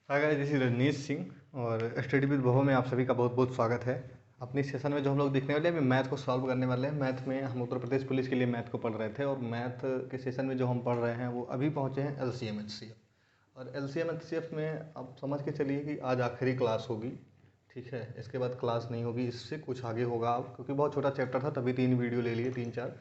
Hi guys, this is Rajneesh Singh और study with भव में आप सभी का बहुत बहुत स्वागत है। अपनी सेशन में जो हम लोग देखने वाले हैं अभी मैथ को सॉल्व करने वाले हैं। मैथ में हम उत्तर प्रदेश पुलिस के लिए मैथ को पढ़ रहे थे और मैथ के सेशन में जो हम पढ़ रहे हैं वो अभी पहुंचे हैं एलसीएम एचसीएफ। और एलसीएम एचसीएफ में आप समझ के चलिए कि आज आखिरी क्लास होगी, ठीक है। इसके बाद क्लास नहीं होगी, इससे कुछ आगे होगा आप, क्योंकि बहुत छोटा चैप्टर था तभी 3 वीडियो ले लिए, 3-4।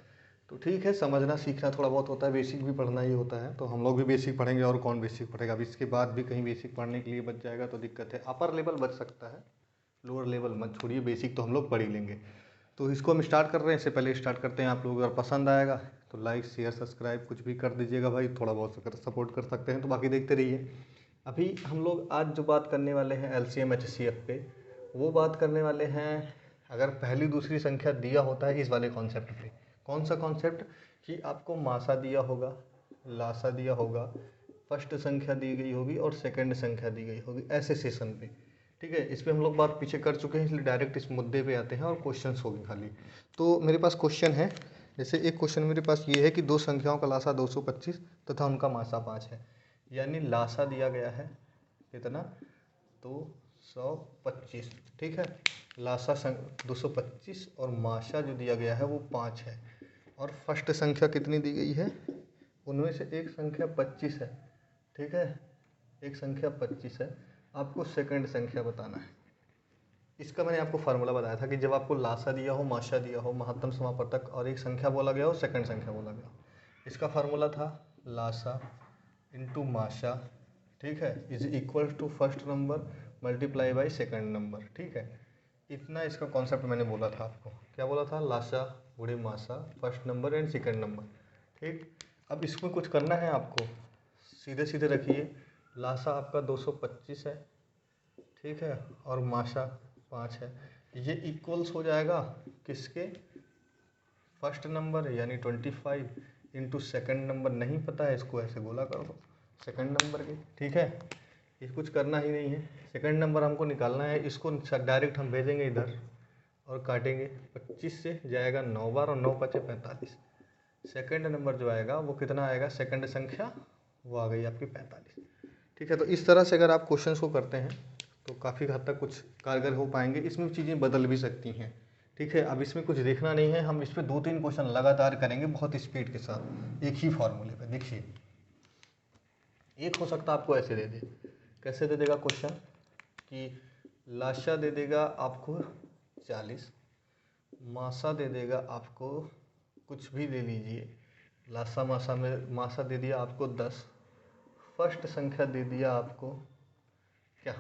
तो ठीक है, समझना सीखना थोड़ा बहुत होता है, बेसिक भी पढ़ना ही होता है। तो हम लोग भी बेसिक पढ़ेंगे और कौन बेसिक पढ़ेगा। अब इसके बाद भी कहीं बेसिक पढ़ने के लिए बच जाएगा तो दिक्कत है। अपर लेवल बच सकता है, लोअर लेवल मत छोड़िए, बेसिक तो हम लोग पढ़ ही लेंगे। तो इसको हम स्टार्ट कर रहे हैं। इससे पहले स्टार्ट करते हैं, आप लोग अगर पसंद आएगा तो लाइक शेयर सब्सक्राइब कुछ भी कर दीजिएगा भाई, थोड़ा बहुत अगर सपोर्ट कर सकते हैं तो। बाकी देखते रहिए। अभी हम लोग आज जो बात करने वाले हैं एलसीएम एचसीएफ पे, वो बात करने वाले हैं अगर पहली दूसरी संख्या दिया होता है इस वाले कॉन्सेप्ट पे। कौन सा कॉन्सेप्ट कि आपको मासा दिया होगा, लासा दिया होगा, फर्स्ट संख्या दी गई होगी और सेकंड संख्या दी गई होगी, ऐसे सेशन पे, ठीक है। इस पे हम लोग बात पीछे कर चुके हैं, इसलिए डायरेक्ट इस मुद्दे पे आते हैं और क्वेश्चंस होंगे खाली। तो मेरे पास क्वेश्चन है, जैसे एक क्वेश्चन मेरे पास ये है कि दो संख्याओं का लासा 225 तथा उनका मासा 5 है। यानी लासा दिया गया है कितना, 225, ठीक है। लासा 225 और माशा जो दिया गया है वो 5 है। और फर्स्ट संख्या कितनी दी गई है, उनमें से एक संख्या 25 है, ठीक है। एक संख्या 25 है, आपको सेकंड संख्या बताना है। इसका मैंने आपको फार्मूला बताया था कि जब आपको लासा दिया हो, माशा दिया हो, महत्तम समापवर्तक और एक संख्या बोला गया हो, सेकंड संख्या बोला गया हो, इसका फार्मूला था लासा इंटू माशा, ठीक है, is equal to first number multiply by second number, ठीक है। इतना इसका कॉन्सेप्ट मैंने बोला था आपको। क्या बोला था, लासा गुणे मासा, first number and second number, ठीक। अब इसमें कुछ करना है आपको, सीधे सीधे रखिए। लासा आपका 225 है, ठीक है, और माशा 5 है। ये इक्वल्स हो जाएगा किसके, फर्स्ट नंबर यानी 25 इंटू सेकेंड नंबर, नहीं पता है इसको ऐसे गोला कर दो सेकंड नंबर के, ठीक है। ये कुछ करना ही नहीं है, सेकंड नंबर हमको निकालना है। इसको डायरेक्ट हम भेजेंगे इधर और काटेंगे। 25 से जाएगा 9 बार और 9 बचे 45। सेकंड नंबर जो आएगा वो कितना आएगा, सेकंड संख्या वो आ गई आपकी 45, ठीक है। तो इस तरह से अगर आप क्वेश्चंस को करते हैं तो काफ़ी हद तक कुछ कारगर हो पाएंगे। इसमें चीज़ें बदल भी सकती हैं, ठीक है। अब इसमें कुछ देखना नहीं है, हम इस पर 2-3 क्वेश्चन लगातार करेंगे बहुत स्पीड के साथ एक ही फार्मूले पे। देखिए, एक हो सकता है आपको ऐसे दे दे, कैसे दे देगा क्वेश्चन कि लाशा दे देगा आपको 40, मासा दे देगा आपको कुछ भी दे लीजिए, लासा मासा में मासा दे दिया आपको 10, फर्स्ट संख्या दे दिया आपको क्या,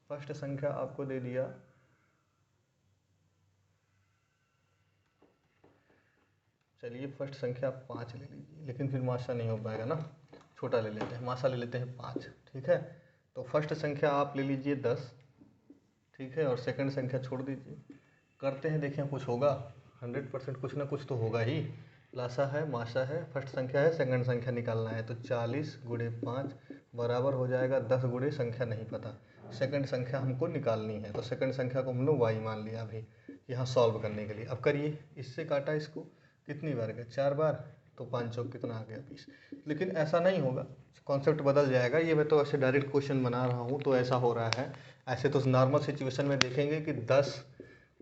फर्स्ट संख्या आपको दे दिया चलिए फर्स्ट संख्या 5 ले लीजिए, लेकिन फिर मासा नहीं हो पाएगा ना, छोटा ले लेते हैं, मासा ले लेते हैं 5, ठीक है। तो फर्स्ट संख्या आप ले लीजिए 10, ठीक है, और सेकंड संख्या छोड़ दीजिए। करते हैं, देखें कुछ होगा, 100% कुछ ना कुछ तो होगा ही। लासा है, माशा है, फर्स्ट संख्या है, सेकंड संख्या निकालना है। तो 40 गुणे 5 बराबर हो जाएगा 10 गुणे संख्या नहीं पता, सेकंड संख्या हमको निकालनी है। तो सेकंड संख्या को हम लोग y मान लिया अभी यहाँ सॉल्व करने के लिए। अब करिए, इससे काटा इसको कितनी बार गया, 4 बार, तो 5 चौक कितना आ गया 20। लेकिन ऐसा नहीं होगा, कॉन्सेप्ट बदल जाएगा। ये मैं तो ऐसे डायरेक्ट क्वेश्चन बना रहा हूँ तो ऐसा हो रहा है। ऐसे तो नॉर्मल सिचुएशन में देखेंगे कि 10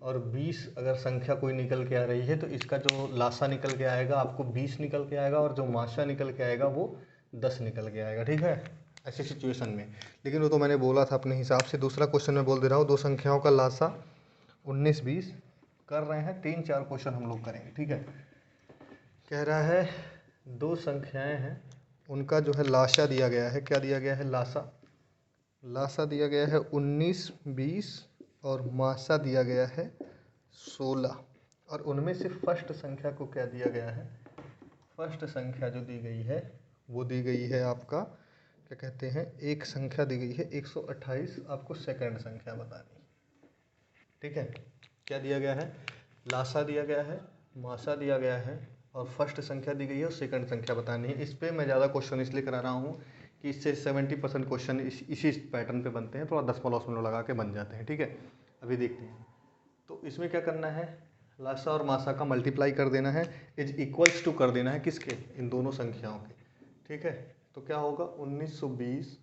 और 20 अगर संख्या कोई निकल के आ रही है तो इसका जो लासा निकल के आएगा आपको 20 निकल के आएगा, और जो माशा निकल के आएगा वो 10 निकल के आएगा, ठीक है, ऐसी सिचुएशन में। लेकिन वो तो मैंने बोला था अपने हिसाब से। दूसरा क्वेश्चन मैं बोल दे रहा हूँ, दो संख्याओं का लासा 19-20 कर रहे हैं, 3-4 क्वेश्चन हम लोग करेंगे, ठीक है। कह रहा है दो संख्याएं हैं, उनका जो है लाशा दिया गया है, क्या दिया गया है, लासा, लासा दिया गया है 19-20 और मासा दिया गया है 16। और उनमें से फर्स्ट संख्या को क्या दिया गया है, फर्स्ट संख्या जो दी गई है वो दी गई है आपका, क्या कहते हैं, एक संख्या दी गई है 128। आपको सेकंड संख्या बतानी, ठीक है। क्या दिया गया है, लासा दिया गया है, मासा दिया गया है और फर्स्ट संख्या दी गई है और सेकंड संख्या बतानी है। इस पर मैं ज़्यादा क्वेश्चन इसलिए करा रहा हूँ कि इससे 70% क्वेश्चन इसी पैटर्न पे बनते हैं, थोड़ा 10 मिनट लगा के बन जाते हैं, ठीक है। अभी देखते हैं, तो इसमें क्या करना है, लासा और मासा का मल्टीप्लाई कर देना है, इज इक्वल्स टू कर देना है किसके, इन दोनों संख्याओं के, ठीक है। तो क्या होगा, 1920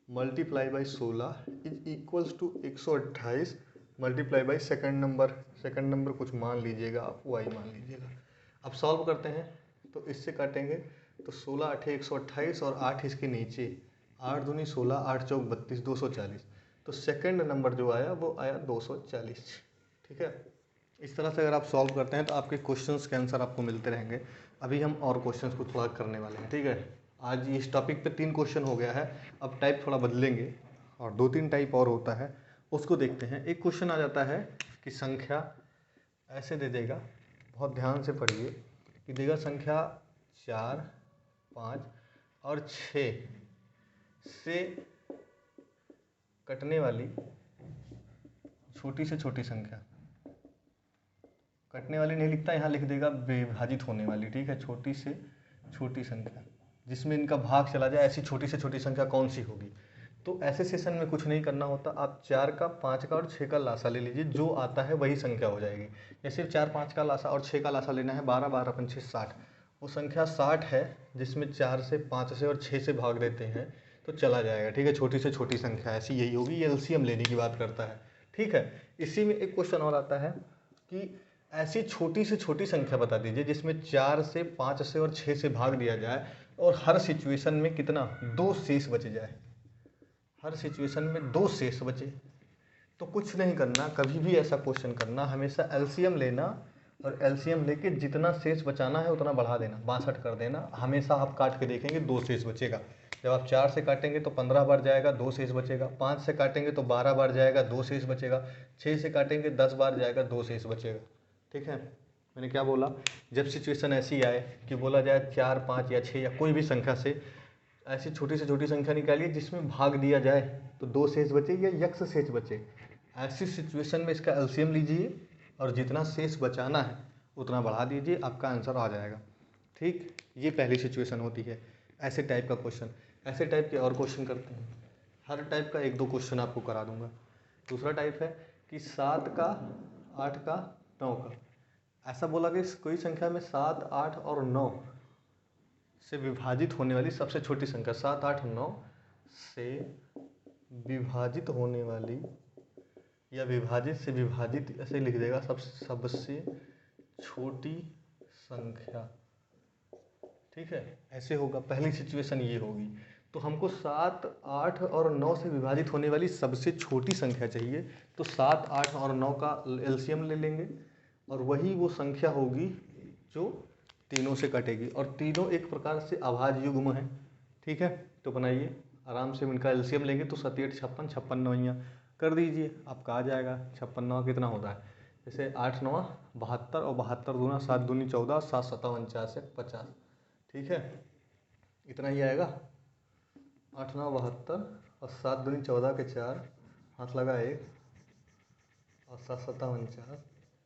multiply by 16 is equals to 128 multiply by second number कुछ मान लीजिएगा आप, वाई मान लीजिएगा। अब सॉल्व करते हैं तो इससे काटेंगे तो 16 8 128 और 8 इसके नीचे, 8 दूनी 16 8 चौक 32 240, तो सेकंड नंबर जो आया वो आया 240। ठीक है, इस तरह से अगर आप सॉल्व करते हैं तो आपके क्वेश्चंस के आंसर आपको मिलते रहेंगे। अभी हम और क्वेश्चंस को थोड़ा करने वाले हैं। ठीक है, आज इस टॉपिक पे 3 क्वेश्चन हो गया है, अब टाइप थोड़ा बदलेंगे और 2-3 टाइप और होता है, उसको देखते हैं। एक क्वेश्चन आ जाता है कि संख्या ऐसे दे देगा, बहुत ध्यान से पढ़िए, कि देगा संख्या 4 5 और 6 से कटने वाली छोटी से छोटी संख्या, कटने वाली नहीं लिखता, यहाँ लिख देगा विभाजित होने वाली। ठीक है, छोटी से छोटी संख्या जिसमें इनका भाग चला जाए, ऐसी छोटी से छोटी संख्या कौन सी होगी। तो ऐसे सेशन में कुछ नहीं करना होता, आप 4 का 5 का और 6 का लासा ले लीजिए, जो आता है वही संख्या हो जाएगी। जैसे 4 5 का लासा और 6 का लासा लेना है, 12 12 पंचे 60, वो संख्या 60 है जिसमें 4 से 5 से और 6 से भाग देते हैं तो चला जाएगा। ठीक है, छोटी से छोटी संख्या ऐसी यही होगी, ये एलसीएम लेने की बात करता है। ठीक है, इसी में एक क्वेश्चन और आता है कि ऐसी छोटी से छोटी संख्या बता दीजिए जिसमें 4 से 5 से और 6 से भाग दिया जाए और हर सिचुएशन में कितना 2 शेष बच जाए, हर सिचुएशन में 2 शेष बचे। तो कुछ नहीं करना, कभी भी ऐसा क्वेश्चन करना, हमेशा एलसीएम लेना और एलसीएम लेके जितना शेष बचाना है उतना बढ़ा देना, 62 कर देना। हमेशा आप काट के देखेंगे 2 शेष बचेगा। जब आप 4 से काटेंगे तो 15 बार जाएगा, 2 शेष बचेगा। 5 से काटेंगे तो 12 बार जाएगा, 2 शेष बचेगा। 6 से काटेंगे 10 बार जाएगा, 2 शेष बचेगा। ठीक है, मैंने क्या बोला, जब सिचुएशन ऐसी आए कि बोला जाए 4 5 या 6 या कोई भी संख्या से ऐसी छोटी से छोटी संख्या निकालिए जिसमें भाग दिया जाए तो 2 शेष बचे या यक्ष शेष बचे, ऐसी सिचुएशन में इसका एलसीएम लीजिए और जितना शेष बचाना है उतना बढ़ा दीजिए, आपका आंसर आ जाएगा। ठीक, ये पहली सिचुएशन होती है ऐसे टाइप का क्वेश्चन। ऐसे टाइप के और क्वेश्चन करते हैं, हर टाइप का 1-2 क्वेश्चन आपको करा दूंगा। दूसरा टाइप है कि 7 का 8 का 9 का, ऐसा बोला कि कोई संख्या में 7 8 और 9 से विभाजित होने वाली सबसे छोटी संख्या, 7 8 9 से विभाजित होने वाली या विभाजित से विभाजित, ऐसे लिख देगा, सबसे छोटी संख्या। ठीक है, ऐसे होगा, पहली सिचुएशन ये होगी। तो हमको 7 8 और 9 से विभाजित होने वाली सबसे छोटी संख्या चाहिए, तो 7 8 और 9 का एलसीएम ले लेंगे और वही वो संख्या होगी जो तीनों से कटेगी, और तीनों एक प्रकार से अभाज्य युग्म है। ठीक है, तो बनाइए आराम से, इनका एलसीएम लेंगे तो 7 8 56 56 9 कर दीजिए, आपका आ जाएगा। 56 9 कितना होता है, जैसे 8 9 72 और 72 दूना 7 दूनी 14, 7 7 49 50। ठीक है, इतना ही आएगा, 8 9 72 और 7 दूनी 14 के 4, हाथ लगा 1 और 7 7 49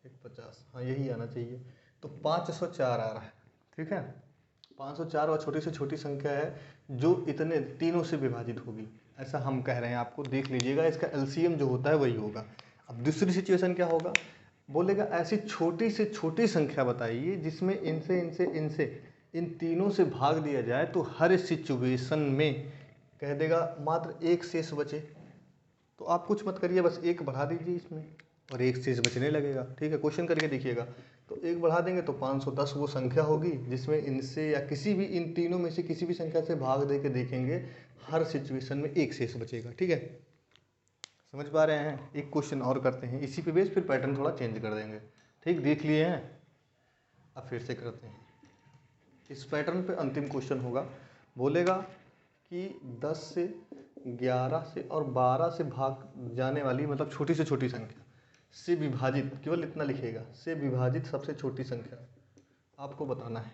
1 50, हाँ यही आना चाहिए। तो 504 आ रहा है। ठीक है, 504 और छोटी से छोटी संख्या है जो इतने तीनों से विभाजित होगी, ऐसा हम कह रहे हैं आपको, देख लीजिएगा। इसका एलसीएम जो होता है वही होगा। अब दूसरी सिचुएशन क्या होगा, बोलेगा ऐसी छोटी से छोटी संख्या बताइए जिसमें इनसे इनसे इनसे इन तीनों से भाग दिया जाए तो हर सिचुएशन में कह देगा मात्र 1 शेष बचे। तो आप कुछ मत करिए, बस 1 बढ़ा दीजिए इसमें और 1 शेष बचने लगेगा। ठीक है, क्वेश्चन करके देखिएगा, तो 1 बढ़ा देंगे तो 510 वो संख्या होगी जिसमें इनसे या किसी भी इन तीनों में से किसी भी संख्या से भाग दे के देखेंगे, हर सिचुएशन में 1 शेष बचेगा। ठीक है, समझ पा रहे हैं। एक क्वेश्चन और करते हैं इसी पे बेस, फिर पैटर्न थोड़ा चेंज कर देंगे। ठीक, देख लिए हैं, अब फिर से करते हैं। इस पैटर्न पे अंतिम क्वेश्चन होगा, बोलेगा कि 10 से 11 से और 12 से भाग जाने वाली, मतलब छोटी से छोटी संख्या से विभाजित, केवल इतना लिखेगा, से विभाजित सबसे छोटी संख्या आपको बताना है।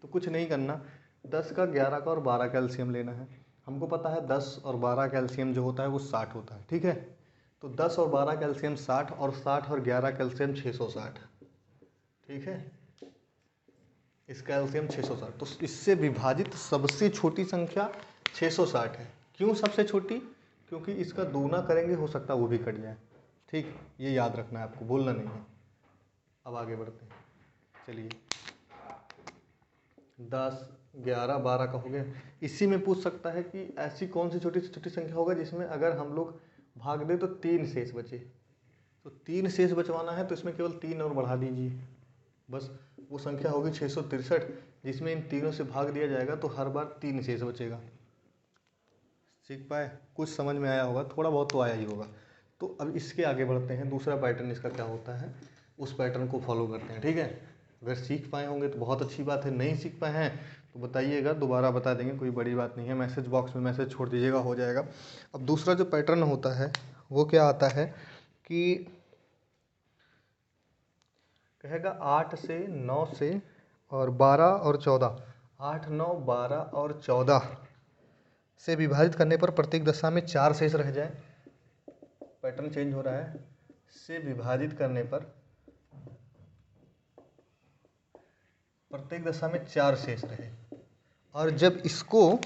तो कुछ नहीं करना, 10 का 11 का और 12 का एलसीएम लेना है। हमको पता है 10 और 12 का एलसीएम जो होता है वो 60 होता है। ठीक है, तो 10 और 12 का एलसीएम 60 और 60 और 11 का एलसीएम 660। ठीक है, इसका एलसीएम 660, तो इससे विभाजित सबसे छोटी संख्या 660 है। क्यों सबसे छोटी, क्योंकि इसका दूना करेंगे हो सकता है वो भी कट जाए। ठीक, ये याद रखना है आपको, बोलना नहीं है। अब आगे बढ़ते हैं, चलिए 10 11 12 का हो गया। इसी में पूछ सकता है कि ऐसी कौन सी छोटी से छोटी संख्या होगा जिसमें अगर हम लोग भाग दें तो 3 शेष बचे। तो 3 शेष बचवाना है तो इसमें केवल 3 और बढ़ा दीजिए, बस वो संख्या होगी 663, जिसमें इन तीनों से भाग दिया जाएगा तो हर बार 3 शेष बचेगा। सीख पाए? कुछ समझ में आया होगा, थोड़ा बहुत तो आया ही होगा। तो अब इसके आगे बढ़ते हैं, दूसरा पैटर्न इसका क्या होता है उस पैटर्न को फॉलो करते हैं। ठीक है, अगर सीख पाए होंगे तो बहुत अच्छी बात है, नहीं सीख पाए हैं तो बताइएगा, दोबारा बता देंगे, कोई बड़ी बात नहीं है। मैसेज बॉक्स में मैसेज छोड़ दीजिएगा, हो जाएगा। अब दूसरा जो पैटर्न होता है वो क्या आता है कि कहेगा 8 से 9 से और 12 और 14, 8 9 12 और 14 से विभाजित करने पर प्रत्येक दशा में 4 शेष रह जाए। पैटर्न चेंज हो रहा है, से विभाजित करने पर प्रत्येक दशा में 4 शेष रहे, और जब इसको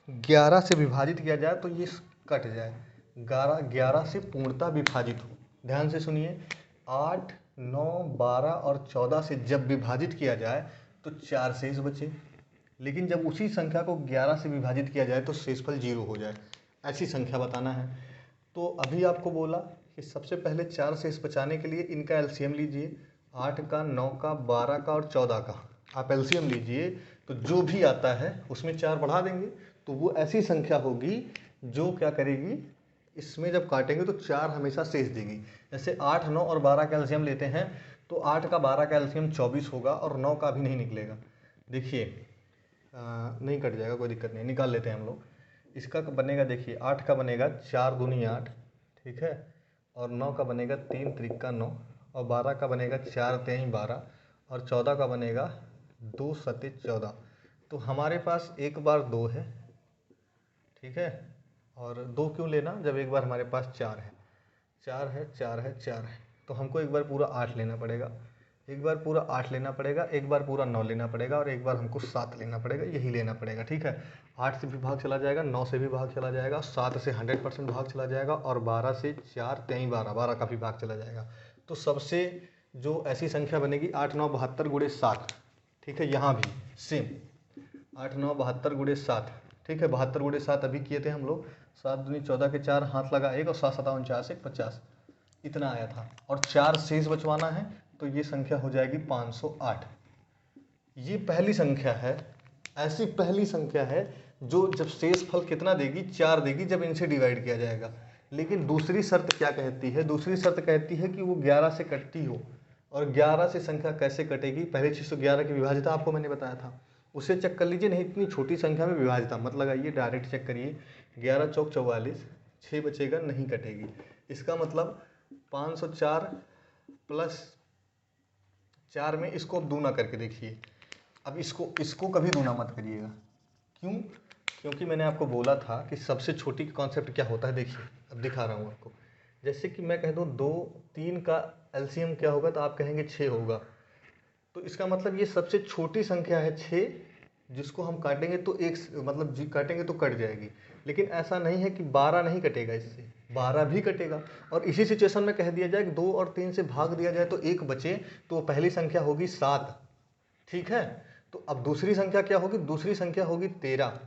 11 से विभाजित किया जाए तो ये कट जाए, 11 से पूर्णतः विभाजित हो। ध्यान से सुनिए, 8 9 12 और 14 से जब विभाजित किया जाए तो 4 शेष बचे, लेकिन जब उसी संख्या को 11 से विभाजित किया जाए तो शेषफल 0 हो जाए, ऐसी संख्या बताना है। तो अभी आपको बोला कि सबसे पहले 4 शेष बचाने के लिए इनका एलसीएम लीजिए, 8 का 9 का 12 का और 14 का आप एलसीएम लीजिए, तो जो भी आता है उसमें 4 बढ़ा देंगे, तो वो ऐसी संख्या होगी जो क्या करेगी, इसमें जब काटेंगे तो 4 हमेशा शेष देगी। जैसे 8 9 और 12 का एलसीएम लेते हैं तो 8 का 12 का एलसीएम 24 होगा और 9 का भी नहीं निकलेगा। देखिए नहीं कट जाएगा, कोई दिक्कत नहीं, निकाल लेते हैं हम लोग। इसका बनेगा, देखिए 8 का बनेगा 4 दूनी 8, ठीक है, और 9 का बनेगा 3 त्रिका 9, और 12 का बनेगा 4 तेई 12, और 14 का बनेगा 2 सते 14। तो हमारे पास एक बार 2 है, ठीक है, और 2 क्यों लेना जब एक बार हमारे पास 4 है, 4 है 4 है 4 है, तो हमको एक बार पूरा 8 लेना पड़ेगा, एक बार पूरा 8 लेना पड़ेगा, एक बार पूरा 9 लेना पड़ेगा, और एक बार हमको 7 लेना पड़ेगा, यही लेना पड़ेगा। ठीक है, 8 से भी भाग चला जाएगा, 9 से भी भाग चला जाएगा, 7 से 100% भाग चला जाएगा, और 12 से 4 तेई 12, 12 का भी भाग चला जाएगा। तो सबसे जो ऐसी संख्या बनेगी 8 9 72 गुणे 7, ठीक है, यहाँ भी सेम 8 9 72 गुणे 7, ठीक है, 72 गुणे 7 अभी किए थे हम लोग, 7 दूनी 14 के 4, हाथ लगा 1, और 7 7 49 1 50, इतना आया था, और 4 शेष बचवाना है तो ये संख्या हो जाएगी 508। ये पहली संख्या है, ऐसी पहली संख्या है जो जब शेष फल कितना देगी, 4 देगी जब इनसे डिवाइड किया जाएगा। लेकिन दूसरी शर्त क्या कहती है, दूसरी शर्त कहती है कि वो 11 से कटती हो, और 11 से संख्या कैसे कटेगी, पहले 611 की विभाजिता आपको मैंने बताया था, उसे चेक कर लीजिए, नहीं इतनी छोटी संख्या में विभाजिता मत लगाइए, डायरेक्ट चेक करिए, 11 चौक 44, 6 बचेगा, नहीं कटेगी। इसका मतलब 504 प्लस 4 में इसको अब दूना करके देखिए। अब इसको कभी दूना मत करिएगा, क्यों? क्योंकि मैंने आपको बोला था कि सबसे छोटी कॉन्सेप्ट क्या होता है। देखिए अब दिखा रहा हूँ आपको, जैसे कि मैं कह दूँ 2 3 का एलसीएम क्या होगा, तो आप कहेंगे 6 होगा, तो इसका मतलब ये सबसे छोटी संख्या है 6, जिसको हम काटेंगे तो एक मतलब काटेंगे तो कट जाएगी। लेकिन ऐसा नहीं है कि 12 नहीं कटेगा, इससे 12 भी कटेगा। और इसी सिचुएशन में कह दिया जाए कि 2 और 3 से भाग दिया जाए तो 1 बचे, तो पहली संख्या होगी 7, ठीक है। तो अब दूसरी संख्या क्या होगी, दूसरी संख्या होगी 13,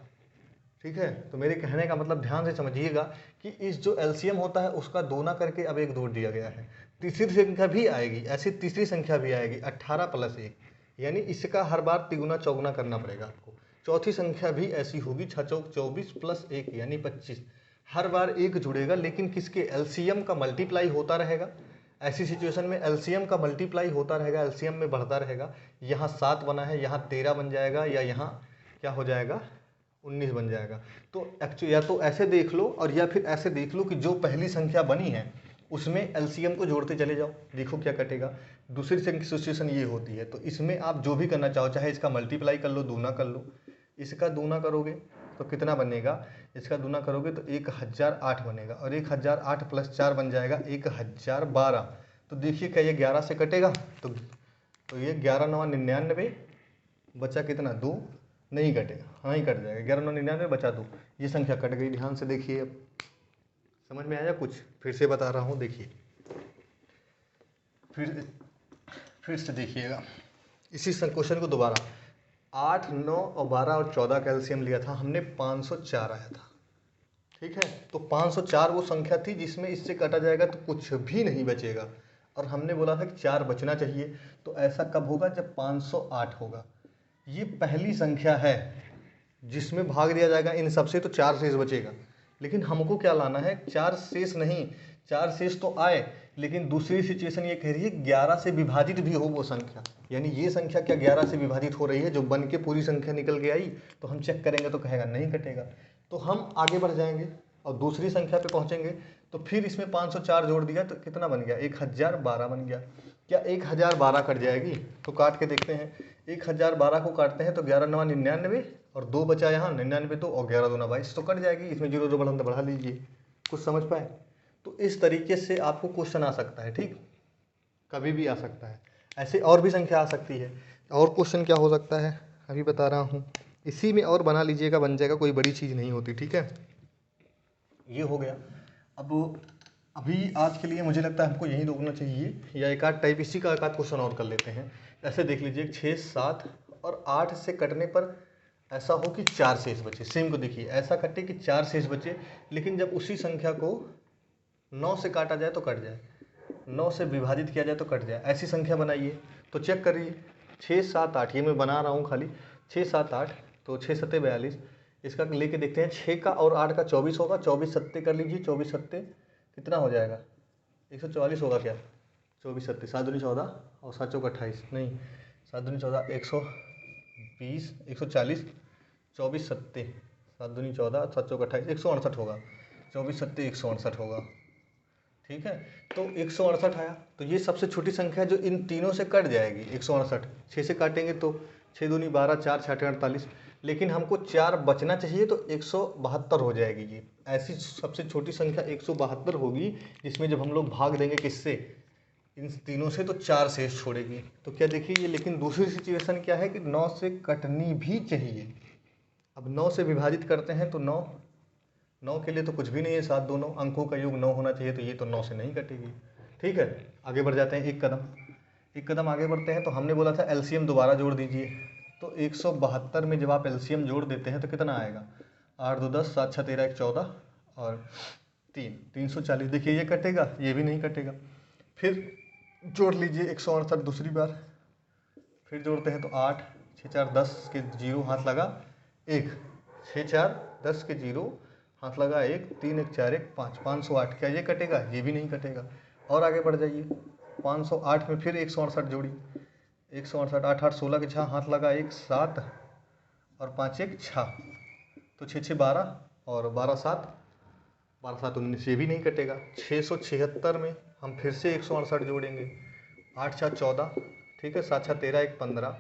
ठीक है। तो मेरे कहने का मतलब ध्यान से समझिएगा कि इस जो एलसीएम होता है उसका दोना करके अब एक जोड़ दिया गया है, तीसरी संख्या भी आएगी, ऐसी तीसरी संख्या भी आएगी 18 + 1, यानी इसका हर बार तिगुना चौगुना करना पड़ेगा आपको। चौथी संख्या भी ऐसी होगी 6 चौक 24 + 1 यानी 25, हर बार एक जुड़ेगा, लेकिन किसके, एलसीएम का मल्टीप्लाई होता रहेगा। ऐसी सिचुएशन में एलसीएम का मल्टीप्लाई होता रहेगा, एलसीएम में बढ़ता रहेगा। यहाँ 7 बना है, यहाँ 13 बन जाएगा, या यहाँ क्या हो जाएगा 19 बन जाएगा। तो एक्चुअली या तो ऐसे देख लो, और या फिर ऐसे देख लो कि जो पहली संख्या बनी है उसमें एलसीएम को जोड़ते चले जाओ, देखो क्या कटेगा। दूसरी सिचुएशन ये होती है, तो इसमें आप जो भी करना चाहो, चाहे इसका मल्टीप्लाई कर लो, दूना कर लो, इसका दूना करोगे तो कितना बनेगा, इसका दूना करोगे तो 1008 बनेगा, और 1008 + 4 बन जाएगा 1012। तो देखिए क्या ये 11 से कटेगा, तो ये 11 9 99, बचा कितना 2, नहीं कटेगा, हाँ ही कट जाएगा, 11 9 99 बचा 2, ये संख्या कट गई। ध्यान से देखिए, अब समझ में आया कुछ, फिर से बता रहा हूँ, देखिए फिर से देखिएगा इसी क्वेश्चन को दोबारा। 8, 9 और 12 और 14 का एलसीएम लिया था हमने, 504 आया था। ठीक है, तो 504 वो संख्या थी जिसमें इससे काटा जाएगा तो कुछ भी नहीं बचेगा, और हमने बोला था कि 4 बचना चाहिए। तो ऐसा कब होगा? जब 508 होगा। ये पहली संख्या है जिसमें भाग दिया जाएगा इन सबसे, तो 4 शेष बचेगा। लेकिन हमको क्या लाना है? 4 शेष नहीं, 4 शेष तो आए, लेकिन दूसरी सिचुएशन ये कह रही है 11 से विभाजित भी हो वो संख्या। यानी ये संख्या क्या 11 से विभाजित हो रही है? जो बन के पूरी संख्या निकल के आई, तो हम चेक करेंगे तो कहेगा नहीं कटेगा। तो हम आगे बढ़ जाएंगे और दूसरी संख्या पे पहुंचेंगे, तो फिर इसमें 504 जोड़ दिया तो कितना बन गया? 1012 बन गया। क्या 1012 कट जाएगी? तो काट के देखते हैं। 1012 को काटते हैं तो 11 9 99 और 2 बचा यहाँ 99, तो और 11 2 22, तो कट जाएगी। इसमें 0 0 बढ़ा लीजिए। कुछ समझ पाए? तो इस तरीके से आपको क्वेश्चन आ सकता है। ठीक, कभी भी आ सकता है। ऐसे और भी संख्या आ सकती है। और क्वेश्चन क्या हो सकता है अभी बता रहा हूँ, इसी में और बना लीजिएगा, बन जाएगा, कोई बड़ी चीज़ नहीं होती। ठीक है, ये हो गया। अब अभी आज के लिए मुझे लगता है हमको यही रोकना चाहिए, या एक आध टाइप इसी का एक आध क्वेश्चन और कर लेते हैं। ऐसे देख लीजिए 6, 7 और 8 से कटने पर ऐसा हो कि 4 शेष बचे। सेम को देखिए, ऐसा कटे कि 4 शेष बचे, लेकिन जब उसी संख्या को 9 से काटा जाए तो कट जाए, 9 से विभाजित किया जाए तो कट जाए। ऐसी संख्या बनाइए। तो चेक करिए 6, 7, 8, ये मैं बना रहा हूँ खाली 6, 7, 8, तो 6 7 42। इसका लेके देखते हैं, 6 का और 8 का 24 होगा, 24 सत्ते कर लीजिए, 24 सत्ते कितना हो जाएगा? 144 होगा क्या? 24 सत्ते 7 दूनी 14 और 7 चौक 28, नहीं 7 दूनी 14, 120 140, 24 सत्ते 7 दूनी 14 7 चौक 28, 168 होगा। 24 सत्ते 168 होगा। ठीक है, तो 168 आया। तो ये सबसे छोटी संख्या जो इन तीनों से कट जाएगी। 168 6 से काटेंगे तो 6 दूनी 12, 4 6 48, लेकिन हमको 4 बचना चाहिए तो 172 हो जाएगी। ये ऐसी सबसे छोटी संख्या 172 होगी, जिसमें जब हम लोग भाग देंगे किससे? इन तीनों से, तो 4 शेष छोड़ेगी। तो क्या देखिए ये, लेकिन दूसरी सिचुएशन क्या है कि 9 से कटनी भी चाहिए। अब 9 से विभाजित करते हैं तो 9 के लिए तो कुछ भी नहीं है, 7 2 9, अंकों का योग 9 होना चाहिए, तो ये तो 9 से नहीं कटेगी। ठीक है, आगे बढ़ जाते हैं। एक कदम आगे बढ़ते हैं। तो हमने बोला था एलसीएम दोबारा जोड़ दीजिए। तो 172 में जब आप एलसीएम जोड़ देते हैं तो कितना आएगा? 8 2 10, 7 6 13 1 14 और 340। देखिए ये कटेगा, ये भी नहीं कटेगा। फिर जोड़ लीजिए 168 दूसरी बार, फिर जोड़ते हैं तो 8 6 4 10 के 0 हाथ लगा 1, 6 4 10 के 0 हाथ लगा 1, 3 1 4 1 5, 508। क्या ये कटेगा? ये भी नहीं कटेगा। और आगे बढ़ जाइए, 508 में फिर 168 जोड़ी, 168 8 8 16 के 6 हाथ लगा 1 7 और 5 1 6, तो 6 6 12 और 12 7 19, ये भी नहीं कटेगा। 676 में हम फिर से 168 जोड़ेंगे, 8 4 14, ठीक है, 7 6 13 1 15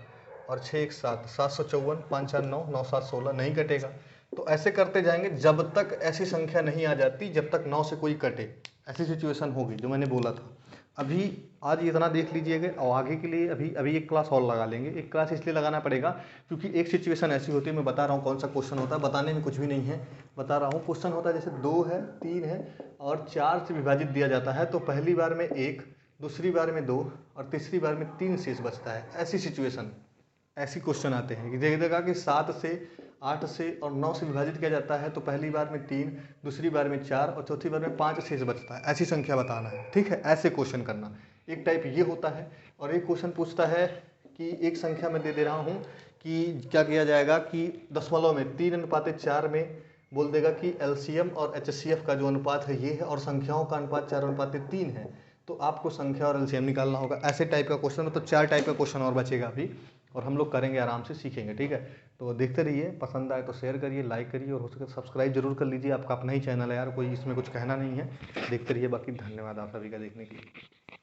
और 6 1 7, 754, 5 4 9 9 7 16, नहीं कटेगा। तो ऐसे करते जाएंगे जब तक ऐसी संख्या नहीं आ जाती जब तक 9 से कोई कटे। ऐसी सिचुएशन होगी जो मैंने बोला था। अभी आज इतना देख लीजिएगा, और आगे के लिए अभी एक क्लास और लगा लेंगे। एक क्लास इसलिए लगाना पड़ेगा क्योंकि एक सिचुएशन ऐसी होती है, मैं बता रहा हूँ कौन सा क्वेश्चन होता है, बताने में कुछ भी नहीं है, बता रहा हूँ। क्वेश्चन होता है जैसे 2 है, 3 है और 4 से विभाजित दिया जाता है, तो पहली बार में 1, दूसरी बार में 2 और तीसरी बार में 3 शेष बचता है। ऐसी सिचुएशन, ऐसी क्वेश्चन आते हैं कि देखिएगा कि 7 से 8 से और 9 से विभाजित किया जाता है, तो पहली बार में 3, दूसरी बार में 4 और चौथी बार में 5 शेष बचता है। ऐसी संख्या बताना है। ठीक है, ऐसे क्वेश्चन करना। एक टाइप ये होता है। और एक क्वेश्चन पूछता है कि एक संख्या में दे रहा हूँ कि क्या किया जाएगा कि दशमलव में 3:4 में बोल देगा कि एलसीएम और एचसीएफ का जो अनुपात है ये है, और संख्याओं का अनुपात 4:3 है। तो आपको संख्या और एलसीएम निकालना होगा। ऐसे टाइप का क्वेश्चन, मतलब 4 टाइप का क्वेश्चन और बचेगा अभी, और हम लोग करेंगे, आराम से सीखेंगे। ठीक है, तो देखते रहिए, पसंद आए तो शेयर करिए, लाइक करिए, और हो सके सब्सक्राइब जरूर कर लीजिए। आपका अपना ही चैनल है यार, कोई इसमें कुछ कहना नहीं है। देखते रहिए। बाकी धन्यवाद आप सभी का देखने के लिए।